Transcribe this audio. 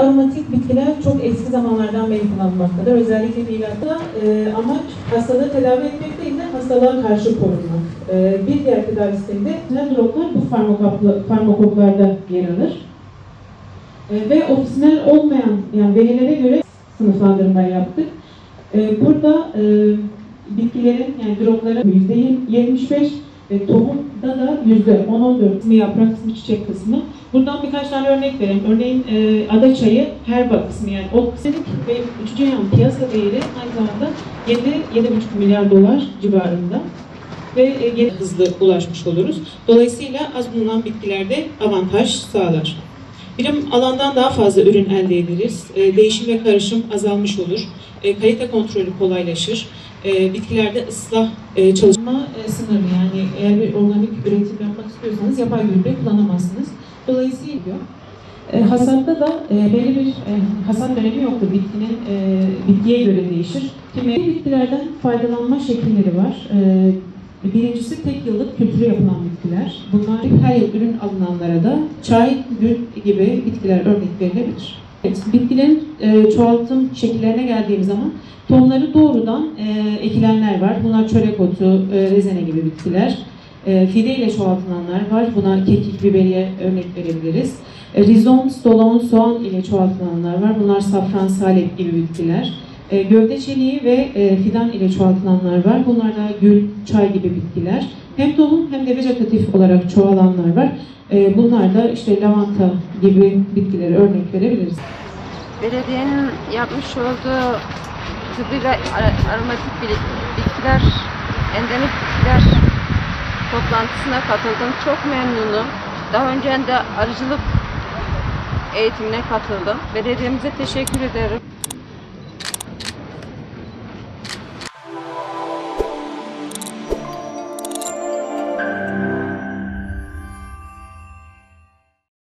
aromatik bitkiler çok eski zamanlardan beri kullanılmaktadır. Özellikle milatta amaç hastalığı tedavi etmek değil de hastalığa karşı korunmak. Bir diğer tedavi sisteminde droplar bu farmakoplarda yer alır. Ve ofisinal olmayan yani verilere göre sınıflandırma yaptık. Burada bitkilerin yani dropların %75 tohumda da %10-14 kısmı yaprak kısmı, çiçek kısmı. Buradan birkaç tane örnek vereyim. Örneğin ada çayı herba kısmı yani o kısmı ve üçüncü yan piyasa değeri aynı zamanda 7,5 milyar dolar civarında. Ve hızlı ulaşmış oluruz. Dolayısıyla az bulunan bitkilerde avantaj sağlar. Birim alandan daha fazla ürün elde ederiz. Değişim ve karışım azalmış olur. Kalite kontrolü kolaylaşır. Bitkilerde ıslah çalışma sınırı yani eğer bir organik üretim yapmak istiyorsanız yapay gübre kullanamazsınız. Dolayısıyla hasatta da belli bir hasat dönemi yoktur. Bitkiye göre değişir. Kimi bitkilerden faydalanma şekilleri var. Birincisi tek yıllık kültürü yapılan bitkiler. Bunlar her yıl ürün alınanlara da çay, gül gibi bitkiler örnek verilebilir. Evet, bitkilerin çoğaltım şekillerine geldiğimiz zaman tohumları doğrudan ekilenler var. Bunlar çörek otu, rezene gibi bitkiler. Fide ile çoğaltılanlar var. Buna kekik, biberiye örnek verebiliriz. Rizom, stolon, soğan ile çoğaltılanlar var. Bunlar safran, salep gibi bitkiler. Gövde çeliği ve fidan ile çoğaltılanlar var. Bunlar da gül, çay gibi bitkiler. Hem tohum hem de vejetatif olarak çoğalanlar var. Bunlar da işte lavanta gibi bitkileri örnek verebiliriz. Belediyenin yapmış olduğu tıbbi ve aromatik bitkiler, endemik bitkiler toplantısına katıldım. Çok memnunum. Daha önce de arıcılık eğitimine katıldım. Belediyemize teşekkür ederim.